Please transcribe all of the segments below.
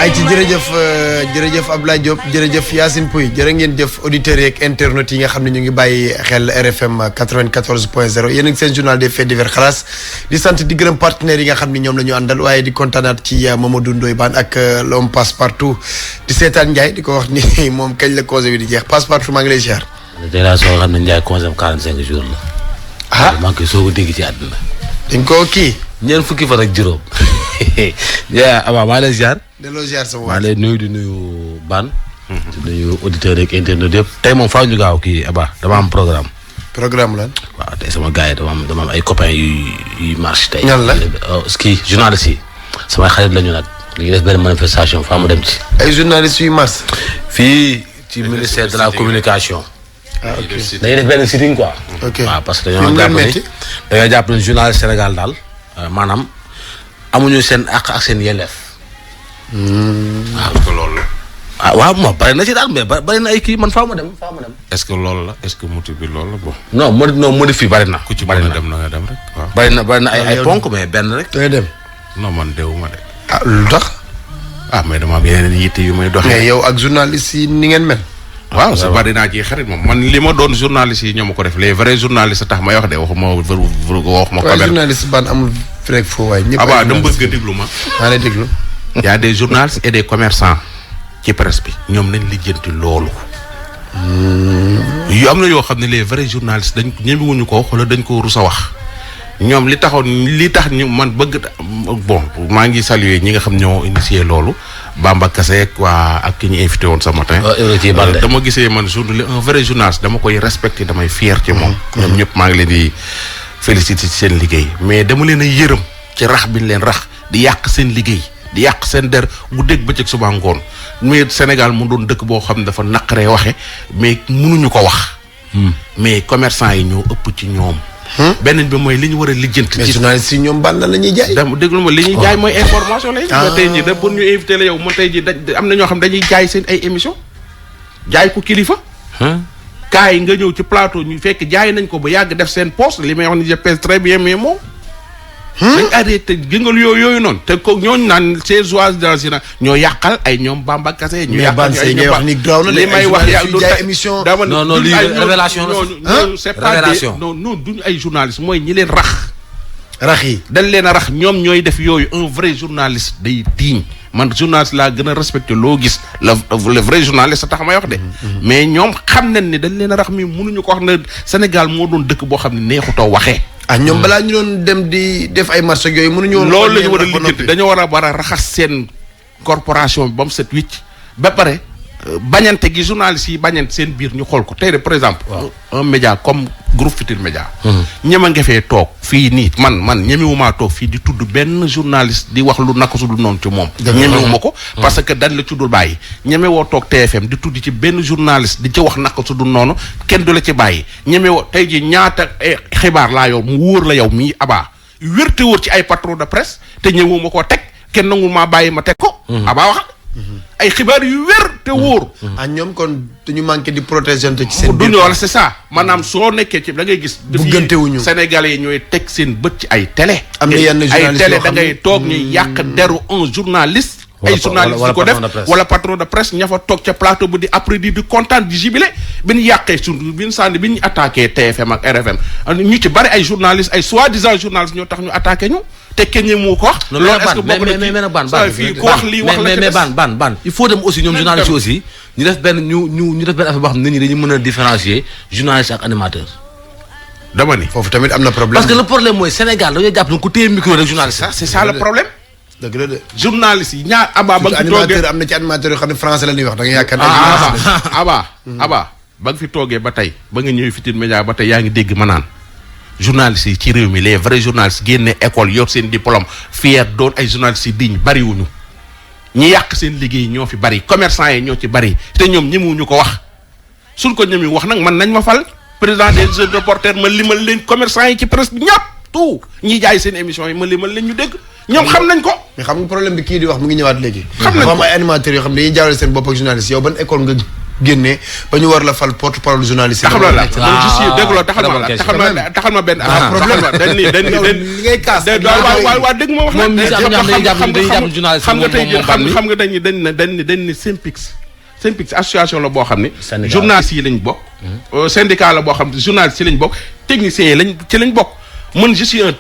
ay ci jërëjëf Abdoulaye Diop jërëjëf Yacine Pouy jërë ngeen jëf auditeurs yeeg internautes yi nga xam ne ñu ngi bàyyi xel RFM 94.0 yéen a ngi seen journal des faits divers xalaas di sant di gërëm partenaires yi nga xam ne ñoom la ñu àndal waaye di kontaanaat ci Mamadou Ndoye Bane ak l'homme Passepartout di seetaan Ndiaye di ko wax ni moom kañ la cause bi di jeex Passepartout maa ngi lay ziar. déjà soo xam ne Ndiaye cause am 45 jours la. ah maa ngi koy soog a dégg ci àdduna. dañ koo kii. ñeent fukki fan ak juróom. Aba maa lay ziar. delloo ziar sama waa. maa lay nuyu di nuyu Bane. di nuyu auditeurs ak internautes yëpp. tey moom faaw ñu gaaw kii Aba dama am programme. programme lan. waaw tey sama gars yi dama am ay copains yuy marche tey. ñan la ski journalistes yi. samay xarit la ñu nag. li ngi def benn manifestation faa mu dem ci. ay journalistes yuy marche. fii ci ministère de la communication. ah ok dañuy def benn sitting quoi. ok waaw parce que dañoo jàpp ni journaliste Sénégal daal maanaam amuñu seen àq ak seen yelleef. waaw est-ce que loolu la. ah waaw moom bari na ci daal mais bari na ay kii man faaw ma dem. est-ce que loolu la est-ce que motif bi loolu la bon. non modif yi bari na. ku ci mën a dem na nga dem rek waaw. bari na ay ponk mais benn rek. dangay dem. non man deewuma de. ah lu tax. ah mais dama am yeneen yitte yu may doxee. mais yow ak journalistes yi ni ngeen mel. waaw sa bari naa ci xarit moom man li ma doon journaliste yi ñoo ma ko def les vrais journalistes tax may wax de waxuma. waaye journaliste ban amul rek foo waay. ñëpp Aba dama bëgg a déglu ma. maa lay déglu. y a des journalistes et des commerçants ci presse bi ñoom nañ lijjanti loolu. yu am na yoo xam ne les vrais journalistes dañ ñemewuñu ko wax wala dañ ko rus a wax ñoom li tax ñu man bëgg bon maa ngi saluer ñi nga xam ñoo initié loolu Bamba Kassé ak ki ñu invité woon ce matin. dama gisee man un vrai journaliste dama koy respecté damay fier ci moom. ñoom ñëpp maa ngi leen di féliciter ci seen liggéey mais dama leen a yërëm ci rax bi ñu leen rax di yàq seen liggéey di yàq seen der guddeeg bëccëg suba ngoon mais Sénégal mu doon dëkk boo xam ne dafa naqaree waxe mais mënuñu ko wax. mais commerçant yi ñoo ëpp ci ñoom. beneen bi mooy li ñu war a lijjanti. mais journaliste yi ñoom ban la ñuy jaay. déglu ma li ñuy jaay mooy information la. ah tey jii da pour ñu invité la yow man tey jii am na ñoo xam dañuy jaay seen ay émission jaay ko kilifa. kaay nga ñëw ci plateau ñu fekk jaay nañ ko ba yàgg def seen poste li may wax ni je pèse très bien mais moom. dañ arrêté gëngal yooyu noonu. te ko ñooñu naan ces journalistes ñoo yàqal ay ñoom Bamba Kassé. ñu yàqal ay ñoom wax ni graw na li may wax jaay émission. non lii révélation la c'est pas non duñu ay journalistes mooy ñi leen rax. rax yi dañ leen a rax ñoom ñooy def yooyu un vrai journaliste day digne man journaliste laa gën a respecté loo gis le vrai journaliste tax may wax de. mais ñoom xam nañ ni dañ leen a rax mi mënuñu ko wax ne Sénégal moo doon dëkk boo xam ne neexutoo waxee. ah ñoom balaa ñu doon dem di def ay marché yooyu mënuñu woon. loolu la ñu war a lijjanti dañoo war a raxas seen corporation bi ba mu set wicc ba pare bañante gi journalistes yi bañante seen biir ñu xool ko tey de par exemple. un média comme groupe Futurs Médias. ñema nga fee toog fii nii man ñemewumaa toog fii di tudd benn journaliste di wax lu naka su dul noonu ci moom. ñemewuma ko parce que dañ la ci dul bàyyi. ñemewoo toog TFM di tudd ci benn journaliste di ci wax naka su dul noonu kenn du la ci bàyyi ñemewoo tey ji ñaata xibaar laa yow mu wóor la yow mii Aba wér te wóor ci ay patron de presse te ñëwuma koo teg kenn nangu maa bàyyi ma teg ko. Aba waxal. ay xibaar yu wér te wóor. ñoom kon dañu manqué di protéger ci seen biir. duñu wala c'est ça maanaam soo nekkee ci da ngay gis. buggante wuñu Sénégalais yi ñooy teg seen bët ci ay télé. am na yenn journalistes ay télé da ngay toog ñuy yàq deru un journaliste. ay journalistes di ko def wala patron de presse ña fa toog ca plateau bu di après di kontaan di jubilé bi ñu yàqee surtout bi ñu sànni bi ñu attaqué TFM ak RFM ñu ci bari ay journalistes ay soi-disant journalistes ñoo tax ñu attaqué ñu. te kenn mu ko wax. loolu est-ce que bokk na ci mais ban fii ku wax lii wax la mais ban il faut dem aussi ñoom journalistes aussi ñu def benn ñu def benn affaire boo xam ne nit ñi dañu mën a différencier journaliste ak animateur. dama ni foofu tamit am na problème. parce que le problème mooy Sénégal dañoo jàpp ne ku téye micro rek journaliste. c'est ça le problème. dëgg la de. journaliste yi ñaar Aba ba nga fi toogee animateur am na ci animateur yoo xam ne français la ñuy wax da nga yaakaar. Aba ba nga fi toogee ba tey ba nga ñëwee Futurs Médias ba tey yaa ngi dégg ma naan journalistes yi ci réew mi les vrais journalistes génne école yor seen diplôme fier doon ay journalistes yi diñ bariwuñu ñi yàq seen liggéey ñoo fi bari commerçant yi ñoo ci bari te ñoom ñemewuñu ko wax suñ ko ñemi wax nag man nañ ma fal président des jeunes reporters ma limal leen commerçant yi ci presse bi ñëpp tout ñi jaay seen émission yi ma limal leen ñu dégg ñoom xam nañ ko. mais xam nga problème bi kii di wax mu ngi ñëwaat léegi. xam nañ ko am ay animateurs yoo xam ne dañuy jaawale seen bopp ak journaliste yow ban école nga génnee ba ñu war la fal porte parole journaliste. taxal la man je suis dégg loo taxal ma benn dañ li ngay kaas. waaw dégg ma wax moom ñi am ñoo xam ne dañuy jàpp journaliste xam nga dañ ni Synpics association la boo xam ne journalistes yi lañ bokk syndicat la boo xam ne journalistes yi lañ bokk techniciens yi lañ ci lañ bokk man je suis un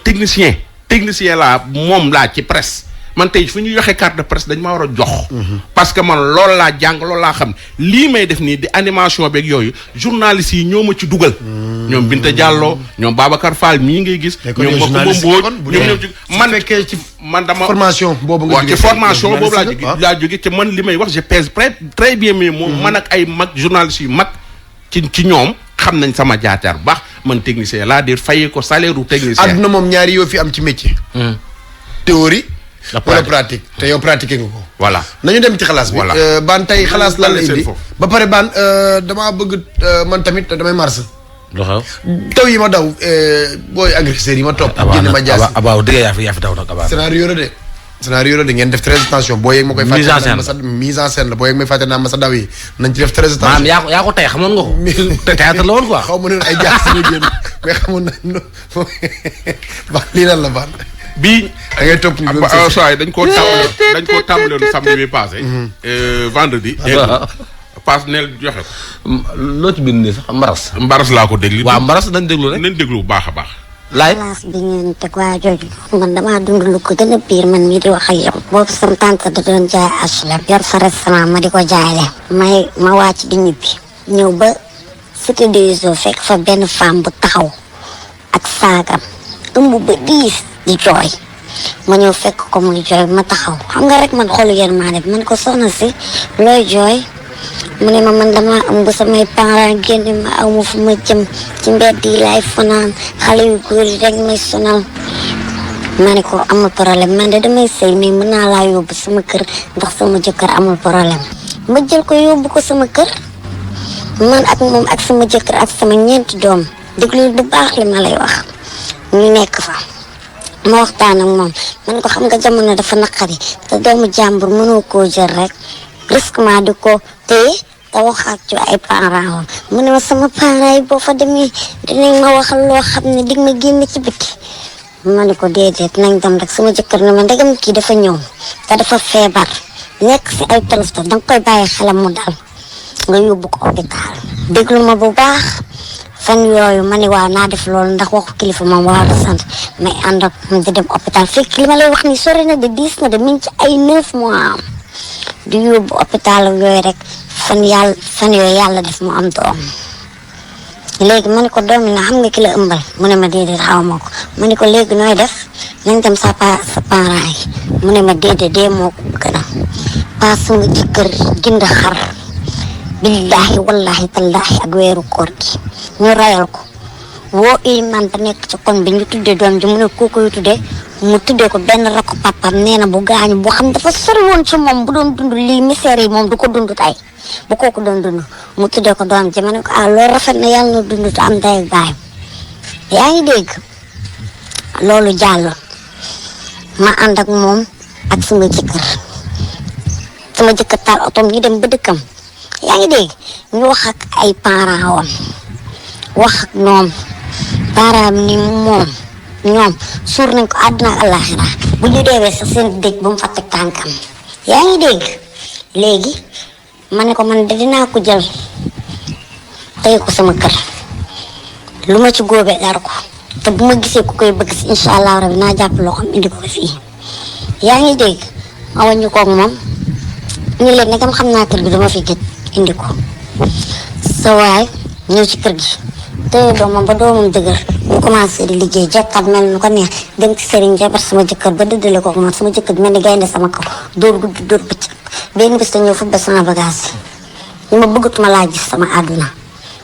technicien laa moom laa ci presse man tey fu ñu joxe carte de presse dañ ma war a jox parce que man loolu laa jàng loolu laa xam lii may def nii di animation beeg yooyu journalistes yi ñoo ma ci dugal ñoom Binta Diallo ñoom Babacar Fall mii ngay gis ñoom Makumba Mbodj ñoom man fekkee ci man dama formation boobu nga jógee ci formation boobu laa jógee te man li may wax je pèse très bien mais moom man ak ay mag journalistes yu mag ci ñoom xam nañ sama jaataar bu baax man technicien laa di fayee ko salaire u technicien àdduna moom ñaari yoo fi am ci métier théorie wala pratique te yow pratiqué nga ko. voilà nañu dem ci xalaas bi. baan tey xalaas lan la indi ba pare baan damaa bëgg man tamit damay mars. taw yi ma daw booy agresseurs yi ma topp. génn ma jaas abaaw dëgg yaa fi daw nag abaaw. scénario la de ngeen def très attention boo yeeg ma koy. mise en scène la boo yeeg may fàtte naa ma sa daw yi nañ ci def très attention. maanaam yaa ko tey xamoon nga ko. théâtre la woon quoi. xaw ma ne ay jaas la génn mais xamoon nañ ba lii lan la baan. bii da ngay topp ñu dañ koo tàmbaloon samedi bi passé. vendredi. paas neel joxe ko. loo ci bind nii sax mbaras laa ko déglu. waaw mbaras dañ déglu rek. nañ déglu bu baax a baax. laay place bi ngeen teg waa jooju man damaa dund lu ko gën a pire man mii di wax ak yow. boobu sama tante da doon jaay HLM. yor fa restaurant ma di ko jaayale. ma wàcc di ñibbi. ñëw ba cité des eaux fekk fa benn femme bu taxaw ak saagam ëmb ba diis di jooy ma ñëw fekk ko muy jooy ma taxaw xam nga rek man xoolu yéen maa def man ko soxna si looy jooy mu ne ma man damaa ëmb samay parents génn ma aw ma fu ma jëm ci mbedd yi laay fanaan xale yu góor yi rek may sonal ma ne ko amul problème man de damay sëy mais mën naa laa yóbbu sama kër ndax sama jëkkër amul problème ma jël ko yóbbu ko sama kër man ak moom ak sama jëkkër ak sama ñeenti doom déglu bu baax li ma lay wax ñu nekk fa ma waxtaan ak moom man ko xam nga jamono dafa naqari te doomu jàmbur mënoo koo jël rek risque ma di ko téye te waxaat ci ay parents woon mu ne ma sama parents yi boo fa demee dinañ ma waxal loo xam ne dig ma génn ci biti ma ne ko déedéet nañ dem rek sama jëkkër ne ma ndegam kii dafa ñëw te dafa feebar nekk si ay tolof danga koy bàyyi xelam mu dal nga yóbbu ko hôpital déglu ma bu baax fan yooyu ma ne waaw naa def loolu ndax waxu kilifa moom waaw la sant may ànd ak di dem hôpital fekk li ma lay wax ni sori na de 10 na de mi ngi ci ay 9 mois am di yóbbu hôpital yooyu rek fan yooyu yàlla def mu am doom léegi ma ne ko doom yi na xam nga ki la ëmbal mu ne ma déedéet xaw ma ko ma ne ko léegi nooy def nañ dem sa parents yi mu ne ma déedéet dee moo ko gën a pas sama jëkkër jënd xar billaahi wallaahi tallaahi ak weeru koor gi ñu rayal ko woo iliman ba nekk ci kon bi ñu tuddee doom ji mu ne kooku yu tuddee mu tuddee ko benn rakku papam nee na bu gaañu boo xam dafa sori woon ci moom bu doon dund lii misère yi moom du ko dund tey bu kooku doon dund mu tuddee ko doom ji ma ne ko loolu rafet na yàlla na dund te am ndey ak baay yaa ngi dégg loolu jàll ma ànd ak moom ak sama jëkkër taal otom ñu dem ba dëkkam yaa ngi dégg ñu wax ak ay parents woon wax ak ñoom parents ni moom ñoom suur nañ ko àdduna ak àllaaxira bu ñu deewee sax seen dëj bu mu fa teg tànkam yaa ngi dégg léegi ma ne ko man de dinaa ko jël tey ko sama kër lu ma ci góobee dara ko te bu ma gisee ku koy bëgg si incha allah rabi naa jàpp loo xam indi ko fii yaa ngi dégg ma wàññi koog moom ñu leen nagam xam naa kër gi dama fi gëj indi ko sa waay ñëw ci kër gi téye doomam ba doomam dëgër ñu commencé di liggéey jekkat mel nu ko neex dem ci sëriñ jabar sama jëkkër ba dëddale ko man sama jëkkër mel ni gaynde sama kaw dóor guddi dóor bëccëg benn bis te ñëw fu ba sama bagage yi ñu ma bëggatuma laa gis sama àdduna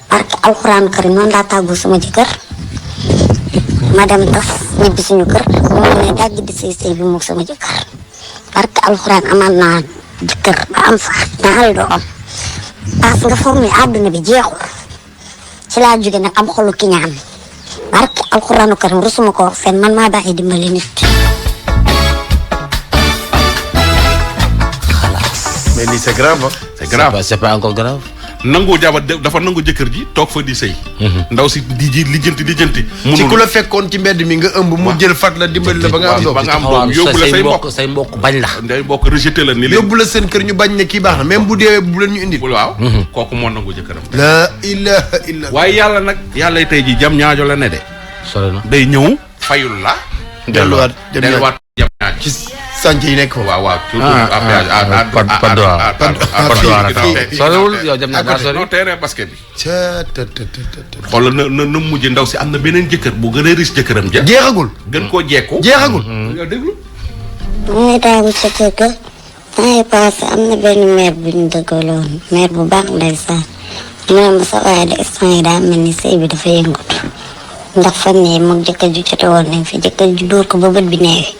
parce que alxuraan karim noonu laa tàggu sama jëkkër ma dem tas ñibbi suñu kër moo ne dagg di sëy bi moog sama jëkkër parce que alxuraan amaan naa jëkkër ba am sax ñaari doom parce que foog ni àdduna bi jeexul ci laa jóge nag am xolu ki ñaan barke alxuraanu karim rusuma ko wax fenn man maa bàyyi dimbali nit. mais lii c'est grave. c'est pas encore grave. nangu jabar dafa nangu jëkkër ji toog fa di sëy. ndaw si di ji lijjanti. ci ku la fekkoon ci mbedd mi nga ëmb mu jël fat la dimbali la ba nga am doom. ba nga am doom yóbbu la say mbokk bañ la. say mbokk rejeté la ni leen. yóbbu la seen kër ñu bañ ne kii baax na même bu deewee bu leen ñu indil. waaw kooku moo nangu jëkkëram. la ilaha illa. waaye yàlla nag yàlla tey ji jam ñaajo la ne de. sore na day ñëw fayul la. delluwaat jam ñaajo ci sànc yi nekk foofu. waaw. sorewul yow jam naa sori. non terrain basket bi. ca xoolal na mujj ndaw si am na beneen jëkkër bu gën a riche jëkkëram ja. jeexagul. gën koo jekku. jeexagul. yow déglu. may daagu sa kër ga temps yi passé am na benn maire bu ñu dëggaloon maire bu baax ndeysaan mu ne ma sa waaye de instant yi daa mel ni sëy bi dafa yëngatu ndax fan yii moom jëkkër ju jote woon nañ fi jëkkër ju dóor ko ba bët bi neewi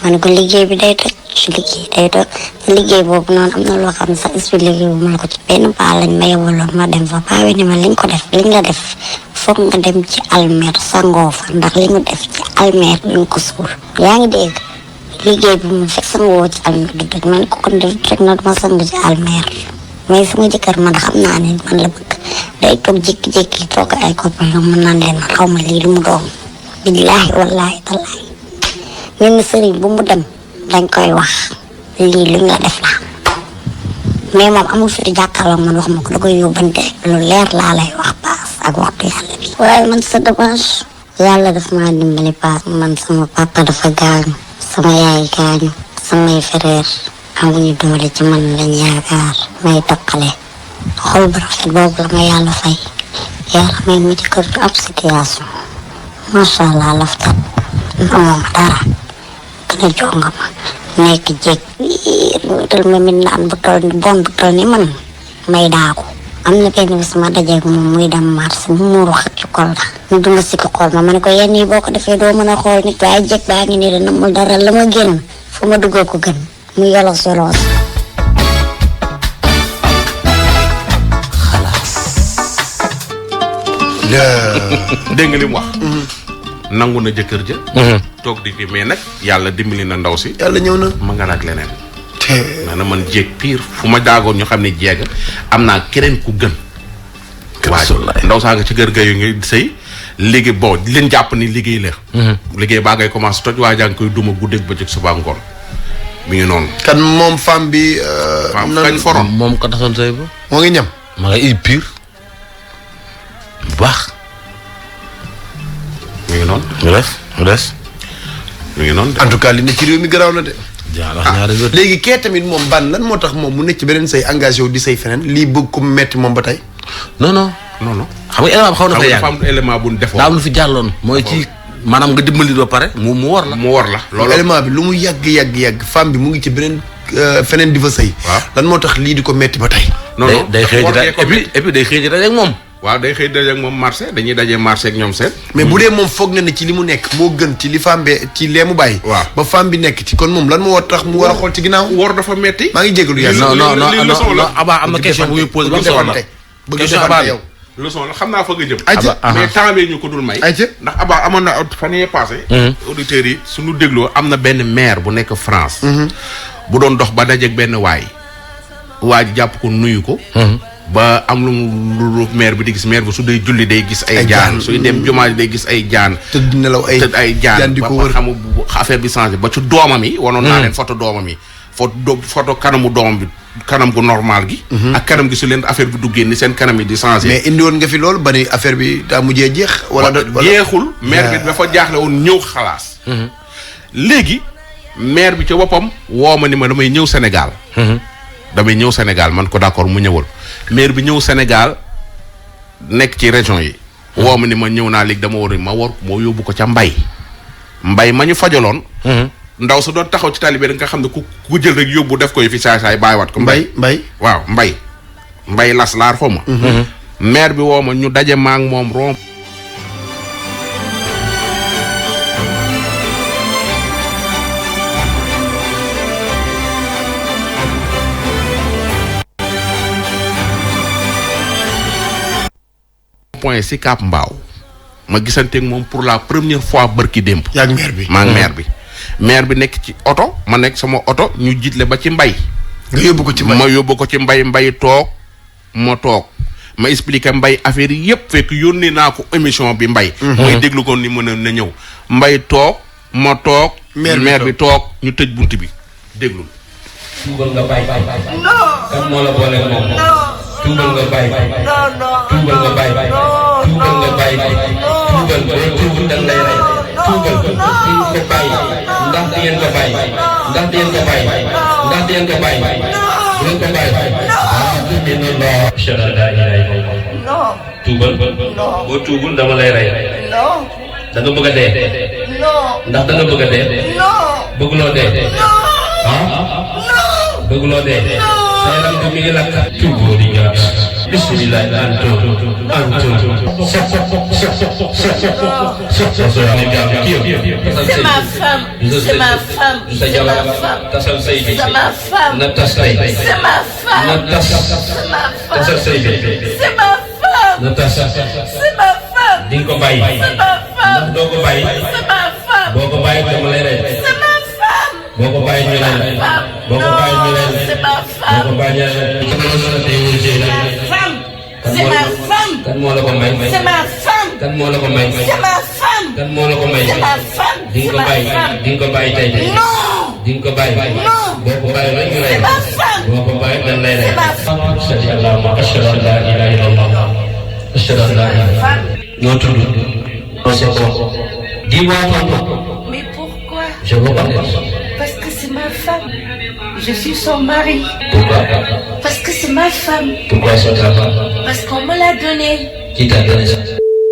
ma ne ko liggéey bi day toj liggéey day toj liggéey boobu noonu am na loo xam ne sax expliqué bu ma la ko ci benn paa lañ ma yebaloon ma dem fa paa bi ne ma liñ la def foog nga dem ci almeer sangoo fa ndax li nga def ci almeer liñ ko suul yaa ngi dégg liggéey bi mu fekk sangoo ci almeer du dëgg ma ne ko kon def rek na dama sang ci almeer mais sama jëkkër man xam naa ne man la bëgg day toog jékki-jékki toog ay copain mën naan leen xaw ma lii lu mu doon billaahi wallaahi tallaahi ñun sëriñ bu mu dem dañ koy wax lii luñ la def la mais moom amul fi di jàkkaarloo man wax ma ko da koy yóbbante lu leer laa lay wax paas ak waxtu yàlla bi waaye man c'est dommage yàlla daf maa dimbali paas man sama papa dafa gaañu sama yaay gaañu samay frère amuñu doole ci man lañ yaakaar may toqale xol bu rafet boobu la ma yàlla fay yàlla may ma ci kër ab situation macha allah laftat amoo ma dara gën a jonga ma nekk jéeg dal ma mit naan bu tol ni bon bu tol ni man may daaku am na benn bis ma dajeeg moom muy dem marché mu muuru xëcc ci kol la ñu duma si ko xool ma ne ko yenn yi boo ko defee doo mën a xool nit waaye jéeg baa ngi nii de namul dara la ma génn fu ma duggoo ko gën mu yolos dégg nga li mu wax. nangu na jëkkër ja. toog di fi mais nag yàlla dimbali na ndaw si. yàlla ñëw na. ma nga ak leneen. nee na man jéeg pire fu ma daagoon ñu xam ne jeega am naa keneen ku gën. waaye ndaw saa nga ci kër ga yu ngi sëy liggéey bon leen jàpp ni liggéey la. liggéey baa ngay commencé toj waa jaa ngi koy duma guddeeg bëccëg suba ngoon mi ngi noonu. kan moom femme bi. femme kañ forom moom ka taxoon sëy ba. moo ngi ñam. ma nga i pire bu baax. mi ngi noonu. mu des. mi ngi noonu. en tout cas li ne ci réew mi garaaw na de. ñaari léegi kee tamit moom ban lan moo tax moom mu nekk ci beneen say engagé wu di say feneen lii bëgg ko metti moom ba tey. non. xam nga élément bi xaw na fa yàgg. dafa am élément bu ñu defoon. daa am lu fi jàlloon mooy ci maanaam nga dimbali ba pare mu war la. mu war la loolu élément bi lu mu yàgg femme bi mu ngi ci beneen feneen di fa sëy. waaw lan moo tax lii di ko metti ba tey. non day xëy ji et puis day xëy ji daje ak moom. waaw day xëy daje ak moom marché dañuy dajee marché ak ñoom seen. mais bu dee moom foog na ne ci li mu nekk moo gën ci li femme bi ci lee mu bàyyi. waaw ba femme bi nekk ci kon moom lan moo war tax mu war a xool ci ginnaaw. war dafa metti. maa ngi jégalu yàlla. non Aba am na question bu muy posé ba mu soxla bëgg question defante Aba yow. leçon la xam naa fa nga jëm. ayca mais temps bee ñu ko dul may. ayca ndax Aba amoon na fan yee passé. auditeurs yi suñu dégloo am na benn maire bu nekk France. bu doon dox ba dajeeg benn waay. waa ji jàpp ko nuyu ko. ba am lu maire bi di gis maire bi su dee julli day gis ay jaan suy dem jumaa day gis ay jaan. tëdd nelaw ay jaan di ko ba wër xam affaire bi changé ba ci doomam yi. wanoon naa leen photo doomam yi. photo kanamu doomam bi kanam gu normal gi. ak kanam gi su leen affaire bi duggee ni seen kanam yi di changé. mais indi woon nga fi loolu ba ni affaire bi daa mujjee jeex. wala jeexul maire bi dafa jaaxle woon ñëw xalaas. léegi maire bi ca boppam woo ma ni ma damay ñëw Sénégal. damay ñëw Sénégal man ko d'accord mu ñëwal maire bi ñëw Sénégal nekk ci région yi. woo ma ni ma ñëw naa léegi dama war moo yóbbu ko ca mbay ma ñu fajaloon. ndaw su doon taxaw ci talibé da nga xam ne ku jël rek yóbbu def koy fi saay bàyyiwaat ko. mbay waaw mbay las laar xaw ma. maire bi woo ma ñu daje ma ak moom romb. point si Cap Mbaaw ma gisanteeg moom pour la première fois bërki démb. yaa ngi maire bi maa ngi maire bi nekk ci oto ma nekk sama oto ñu jiitle ba ci mbay. nga yóbbu ko ci mbay ma yóbbu ko ci mbay toog ma toog ma expliqué Mbaye affaire yi yëpp fekk yónnee naa ko émission bi Mbaye. mooy déglu ko ni mën na ñëw Mbaye toog ma toog. maire bi toog ñu tëj bunt bi déglu. tuubal nga bàyyi. non. kan moo la boole moom. non. tuubal nga bàyyi. non non. tuubal nga bàyyi. tuubal nga bàyyi. tuubal boo tuubal dañ lay rey. tuubal di nga ko bàyyi. ndax di ngeen ko bàyyi. ndax di ngeen ko bàyyi. ndax di ngeen ko bàyyi. di ngeen ko bàyyi. non. ashhadu an laa ilaaha illallaah. non. tuubal. non. boo tuubul dama lay rey. non. da nga bëgg a dee. non. ndax da nga bëgg a dee. non. bëgguloo dee. non. ah. bëgguloo dee. sa yaram bi mi ngi lakk. tuuboo di ñaar. bismillah antum. C'est ma femme. C'est ma femme. C'est ma femme. tasal say bi. C'est ma femme. na tas tey. C'est ma femme. na tas. C'est ma femme. tasal say bi. C'est ma femme. na tas. C'est ma femme. di nga ko bàyyi. C'est ma femme. ndax doo ko bàyyi. C'est ma femme. boo ko bàyyi dama lay rey. C'est ma femme. boo ko bàyyi ñu lay. boo ko bàyyi ñu lay. C'est ma boo femme. ko bàyyi ñu lay. Femme. C'est ma femme. kan moo la ko may. C'est ma femme. kan moo la ko may. C'est ma femme. kan moo la ko may. C'est ma femme. di nga ko bàyyi. di nga ko bàyyi tey tey. Non. di nga ko bàyyi. Non. boo ko bàyyi rek ñu lay. C'est ma femme. boo ko bàyyi dañ lay rey. C'est ma femme. ashhadu an laa ilaaha illallaah. ashhadu an laa ilaaha. noo tudd. non c'est bon. dis-moi ton nom. Mais pourquoi? je veux connaître. Parce que c'est ma femme. Je suis son mari. Pourquoi? Parce que c'est ma femme. Pourquoi c'est ta femme? Parce qu'on me l'a donné. Qui t'a donné ça?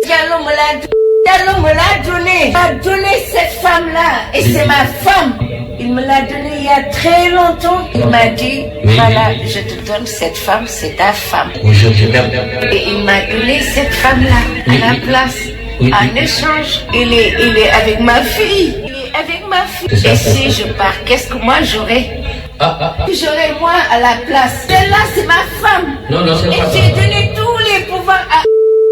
Diallo me l'a donné. Diallo me l'a donné. Il m'a donné cette femme-là. Et c'est ma femme. Il me l'a donné il y a très longtemps. Il m'a dit, Oui. voilà, je te donne cette femme, c'est ta femme. Aujourd'hui même. Et il m'a donné cette femme-là Oui, à la oui. place. Oui, En oui. échange, il est avec ma fille. Il est avec ma fille. C'est ça, Et c'est si ça. je pars, qu'est-ce que moi j'aurai? Ah. J'aurai moi à la place. Celle-là, c'est ma femme. Non, non, c'est Et pas ça. j'ai donné tous les pouvoirs à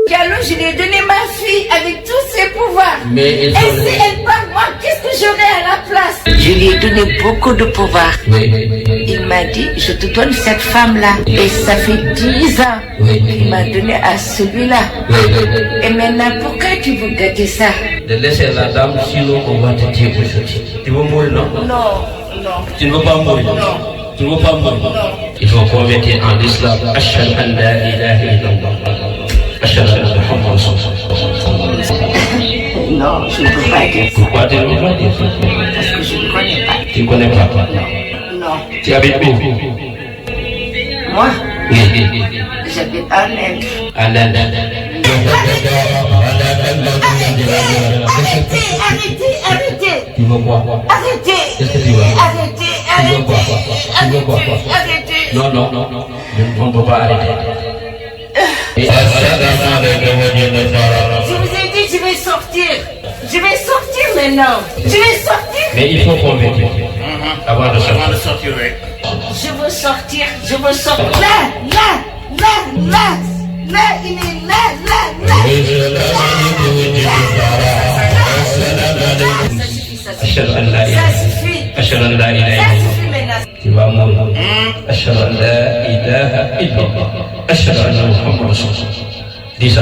Diallo. Je lui ai donné ma fille avec tous ses pouvoirs. Mais il Et faut- si elle part, moi, qu'est-ce que j'aurai à la place? Je lui ai donné beaucoup de pouvoirs. Oui. Il m'a dit, je te donne cette femme-là. Et ça fait 10 ans Oui. qu'il m'a donné à celui-là. Oui. Et maintenant, pourquoi tu veux gâter ça? De laisser la dame, sinon on va te dire aujourd'hui. Tu veux mourir, non? Non, non. Tu ne veux pas mourir? Non. Tu ne veux pas mourir? Il faut convertir en l'islam. Ashhadu an la ilaha illallah. Ashhadu anna Muhammadan rasulullah. Non, je ne peux pas dire ça. Pourquoi tu ne veux pas dire ça? Parce que je ne connais pas. Tu ne connais pas? Non. Tu habites où? Moi, Oui. j'habite en Inde. En Inde. Arrêtez. Tu veux quoi? Arrêtez. Qu'est-ce que tu veux? Arrêtez. Tu veux quoi? Tu veux quoi? Arrêtez. Non. On ne peut pas arrêter. Je vous ai dit, je vais sortir. Je vais sortir maintenant. Je vais sortir. Mais il faut convertir avant de sortir. Je veux sortir. Je veux sortir. Là, il est là. Ashhadu an la Ça ilaha suffit. Ashhadu an la ilaha Ça illallah. suffit maintenant. Tu vas mourir. Ashhadu an la ilaha illallah. Ashhadu anna Muhammadan rasulullah. Dis ça.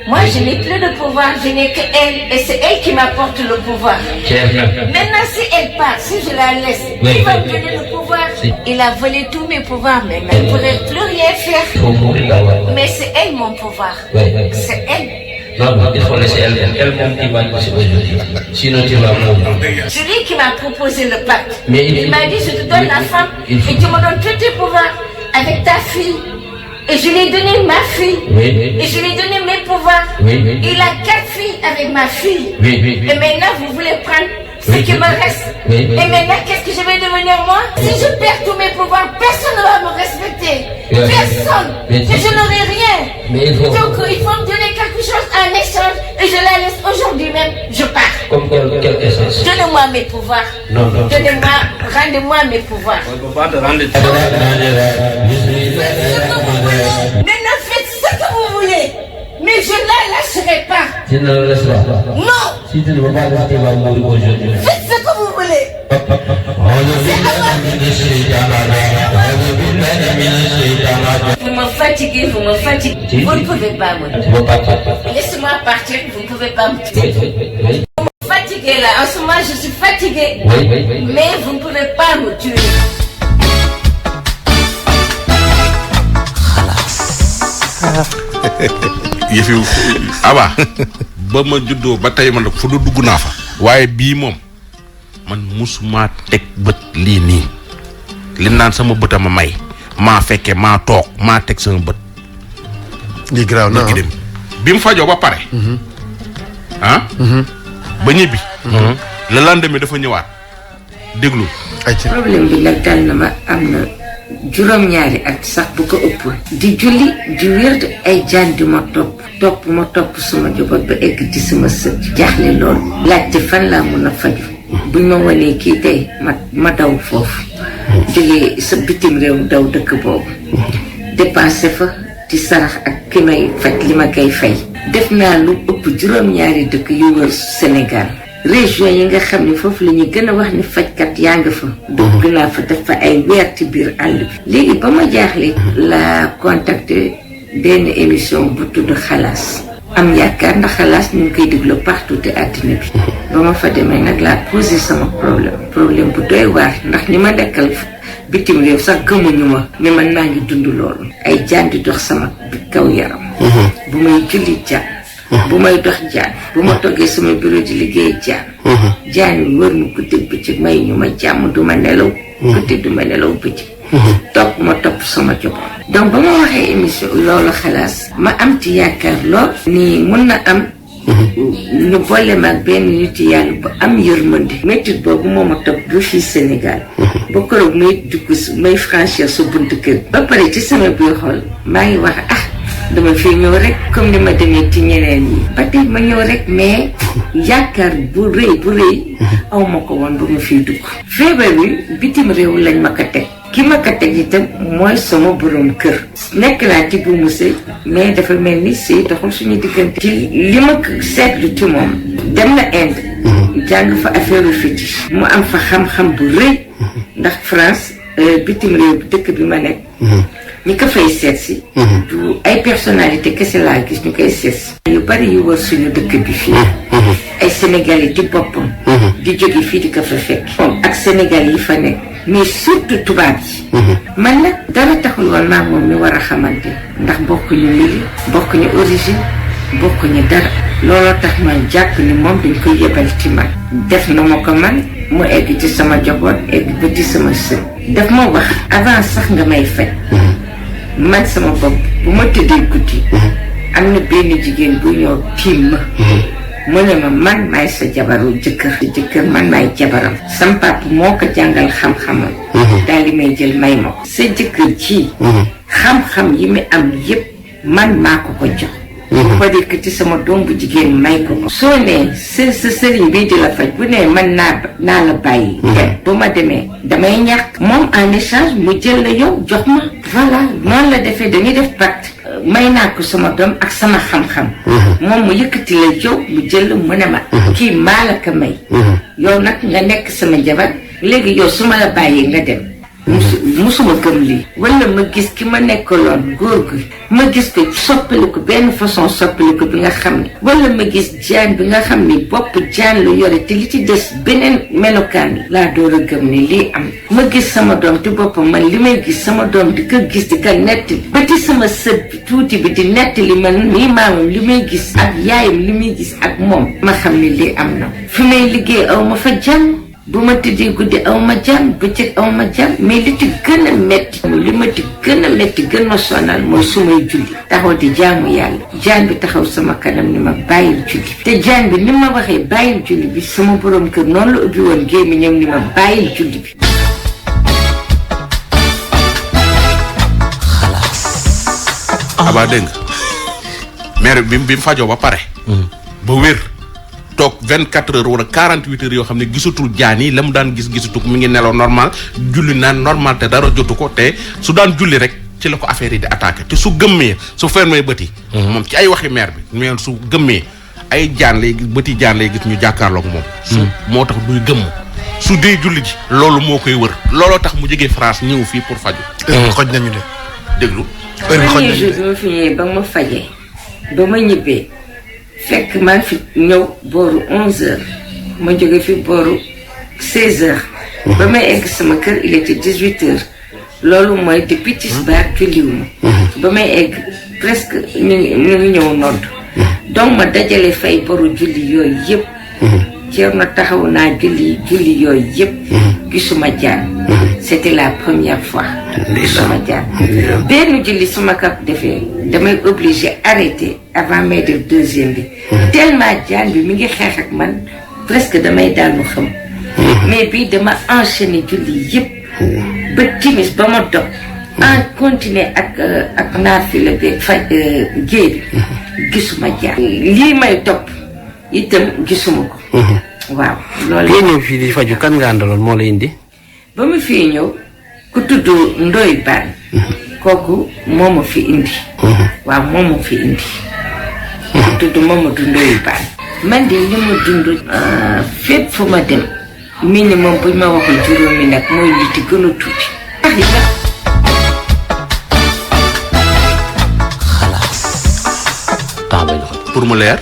Moi, je n'ai plus de pouvoir, je n'ai que elle. Et c'est elle qui m'apporte le pouvoir. Maintenant, si elle part, si je la laisse, Oui. qui va me donner le pouvoir? Si. Il a volé tous mes pouvoirs, mais elle ne pourrait plus rien Il faire. faut mourir là-bas. Mais c'est elle mon pouvoir. Oui. C'est elle. Non, il faut laisser elle-même qui va laisser aujourd'hui. Sinon tu vas mourir. C'est lui qui m'a proposé le pacte. Mais il m'a dit, je te donne la femme et il faut- tu me donnes tous tes pouvoirs avec ta fille. Et je lui ai donné ma fille. Oui. Et je lui ai donné mes pouvoirs. Oui. Il a 4 filles avec ma fille. Oui. Et maintenant, vous voulez prendre ce Oui. qui me reste. Oui. Et maintenant, qu'est-ce que je vais devenir moi? Si je perds tous mes pouvoirs, personne ne va me respecter. Oui. Personne. Mais- Et je n'aurai rien. Mais il faut- Donc, il faut me donner quelque chose en échange. Et je la laisse aujourd'hui même. Je pars. Comme quel essence? Donnez-moi mes pouvoirs. Non. Donnez-moi, rendez-moi mes pouvoirs. Maintenant, faites ce que vous voulez. Mais je ne la lâcherai pas. Tu ne le laisseras pas. Non. Si tu ne veux pas rester, tu vas mourir aujourd'hui. Faites ce que vous voulez. désolé. Vous me fatiguez, vous me fatiguez. Vous ne pouvez pas me tuer. Laissez-moi partir, vous ne pouvez pas me tuer. Vous me fatiguez là, en ce moment je suis fatiguée. Mais vous ne pouvez pas me tuer. yëfi Aba ba ma juddoo ba tey man fu du dugg naa fa. waaye bii moom man musuma teg bët lii nii li naan sama bët a ma may maa fekke maa toog maa teg sama bët. lii garaaw na dem bi mu fajoo ba pare. ba ñibbi. le lendemain dafa ñëwaat déglu. problème bi nag dal na ma am na juróom-ñaari at sax bu ko ëpp. di julli di wér ay jaan di ma topp sama njaboot ba egg ci sama sët. jaaxle lool laajte fan laa mun a faju buñ ma wanee kii tey ma daw foofu. jógee sa bitim réew daw dëkk boobu. dépensé fa di sarax ak ki may faj li ma koy fay. def naa lu ëpp juróom-ñaari dëkk yu wër Sénégal. région yi nga xam ne foofu la ñuy gën a wax ni fajkat yaa nga fa. dugg naa fa def fa ay weer ci biir àll bi. léegi ba ma jaaxle. la contacté benn émission bu tudd xalaas. am yaakaar ndax xalaas ñu ngi koy déglu partout te àddina bi. ba ma fa demee nag laa posé sama problème bu doy waar ndax ni ma dekkal bitim réew sax gëmuñu ma. mais man maa ngi dund loolu. ay jaan di dox sama kaw yaram. bu may julli jaan. bu may dox jaan. bu ma toggee sama bureau di liggéey jaan. jaan yi wër mu guddi bëccëg may ñu ma jàmm du ma nelaw. guddi du ma nelaw bëccëg. topp sama joboon. donc ba ma waxee émission loolu xalaas. ma am ci yaakaar lool. ni mun na am. ñu boole ma ak benn nit yàlla bu am yërmande. métit boobu moo ma topp bu fii Sénégal. ba keroog may franchir sa buntu kër. ba pare ci sama biir xol maa ngi wax dama fii ñëw rek comme ni ma demee ci ñeneen ñi. ba tey ma ñëw rek mais yaakaar bu rëy aw ma ko woon ba ma fiy dugg. feebar bi bitim réew lañ ma ko teg. ki ma ko teg itam mooy sama borom kër. nekk naa ci buumu sëy mais dafa mel ni sëy doxul suñu diggante. ci li ma seetlu ci moom. dem na Inde. jàng fa affaire fétiche. mu am fa xam-xam bu rëy. ndax France bitim réew dëkk bi ma nekk. ñi ko fay seet si. du ay personnalité kese laa gis ñu koy seet si. yu bari yu wër suñu dëkk bi fii. ay Sénégalais di boppam. di jóge fii di ko fa fekk. ak Sénégal yi fa nekk. mais surtout tubaab yi. man nag dara taxul woon maa moom ñu war a xamante. ndax bokkuñu mbiri bokkuñu origine bokkuñu dara. looloo tax man jàpp ni moom dañ koy yebal ci man. def na ma ko man mu egg ci sama joboot egg ba ci sama sën. daf ma wax avant sax nga may faj. man sama bopp bu ma tëddee guddi. am na benn jigéen bu ñëw tiim ma. mu ne ma man maay sa jabaru jëkkër man maay jabaram. sam papa moo ko jàngal xam-xamam. daal di may jël may ma ko. sa jëkkër ji. xam-xam yi mi am yépp man maa ko jox. bu ko dikk ci sama doom bu jigéen may ko. soo nee sa sëriñ bii di la faj bu ne man naa la bàyyi. bu ma demee damay ñàkk. moom en échange mu jël la yow jox ma. voilà noonu la defee dañuy def pacte. may naa ko sama doom ak sama xam-xam. moom mu yëkkati la yow mu jël mu ne ma. kii maa la ko may. yow nag nga nekk sama jabar léegi yow su ma la bàyyee nga dem. musuma gëm lii. wala ma gis ki ma nekkaloon góor gi. ma gis ko soppaliku benn façon soppaliku bi nga xam ne. wala ma gis jaan bi nga xam ni bopp jaan lu yore te li ci des beneen melokaan laa door a gëm ni lii am. ma gis sama doom ci boppam man li may gis sama doom di ko gis di ko nettali. ba ci sama sët bi tuuti bi di nettali man nii maamam li may gis. ak yaayam li muy gis ak moom. ma xam ni lii am na. fi may liggéey aw ma fa jàmm. bu ma tëddee guddi aw ma jàmm bëccëg aw ma jàmm mais li ci gën a metti li ma ci gën a metti gën ma sonal mooy su may julli taxaw di jaamu yàlla jaan bi taxaw sama kanam ni ma bàyyil julli te jaan bi ni ma waxee bàyyil julli bi sama borom kër noonu la ubbi woon gémmiñam ni ma bàyyil julli bi. Aba dégg nga maire bi mu fajoo ba pare. ba wér. toog 24 heures wala 48 heures yoo xam ne gisatul jaan yi la mu daan gisatu ko mi ngi nelaw normal julli naan normal te dara jotu ko te su daan julli rek ci la ko affaire yi di attaqué te su gëmmee su fermé bët yi. moom ci ay waxi maire bi mais su gëmmee ay jaan lay bët yi jaan lay gis ñu jàkkaarloog moom. moo tax duy gëmm su dee julli ji loolu moo koy wër looloo tax mu jógee France ñëw fii pour faju xoj nañu de déglu heure bi xoj premier nañu jour bi ma fi ñëwee ba ma fajee ba ma ñibbee fekk maa ngi fi ñëw booru 11h ma jóge fi booru 16h. ba may egg sama kër il était 18h loolu mooy depuis tisbaar julliwuma ba may egg presque ñu ngi ñëw nodd donc ma dajale fay boru julli yooyu yëpp ceer na taxaw naa julli yooyu yëpp gisuma jaan c'était la première fois gisuma jaan benn julli suma ko defee damay obligé arrêter avant may def deuxième bi tellement jaan bi mi ngi xeex ak man presque damay daanu xam mais bii dama enchaîner julli yëpp ba timis ba ma dog en continuer ak naafila bi faj géej bi gisuma jaan lii may topp itam gisuma ko waaw loolu boo ñëw fii di faju kan nga àndaloon moo la indi ba mu fii ñëw ku tudd Ndoy Baan kooku moo ma fi indi waaw moo ma fi indi ku tudd Mamadou Ndoy Baan man de li ma dund fépp fu ma dem minimum buñ ma waxul juróomi nag mooy li ci gën a tuuti pour mu leer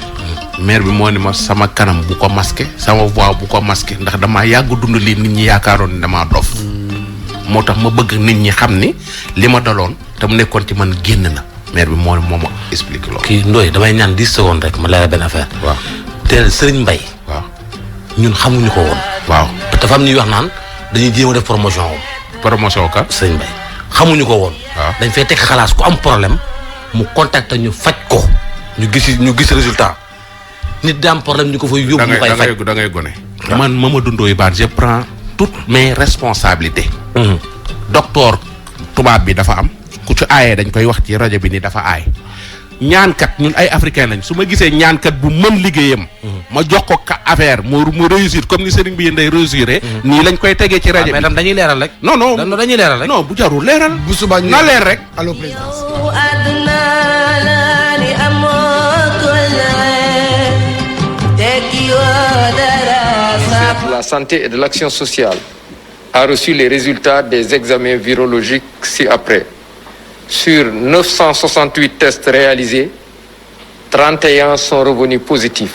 maire bi moo ni ma sama kanam bu ko masqué sama voix bu ko masqué ndax damaa yàgg dund lii nit ñi yaakaaroon ni damaa dof moo tax ma bëgg nit ñi xam ni li ma daloon te mu nekkoon ci man génn na maire bi moo ma expliqué loolu. kii Ndoye damay ñaan 10 secondes rek ma leeral benn affaire. waaw teel Serigne Mbaye. waaw ñun xamuñu ko woon. waaw dafa am ñuy wax naan dañuy jéem a def promotion woon. promotion ka Serigne Mbaye xamuñu ko woon. waaw dañ fay teg xalaas ku am problème mu contacter ñu faj ko. ñu gis résultat nit daa am problème ñu ko fay yóbbu. ñu koy faj da ngay gone. man Mamadou Ndoye Bane je prends toutes mes responsabilités. docteur tubaab bi dafa am ku ci aayee dañ koy wax ci rajo bi ni dafa aay ñaankat ñun ay africain lañ su ma gisee ñaankat bu mën liggéeyam. ma jox ko affaire mu réussir comme ni sëriñ bi yéen day réussir. nii lañ koy tegee ci rajo bi mais tam dañuy leeral rek. non dañuy leeral rek. non bu jarul leeral. bu subaa ñu na leer rek. allo présidence. de la santé et de l'action sociale a reçu les résultats des examens virologiques ci-après. Sur 968 tests réalisés, 31 sont revenus positifs.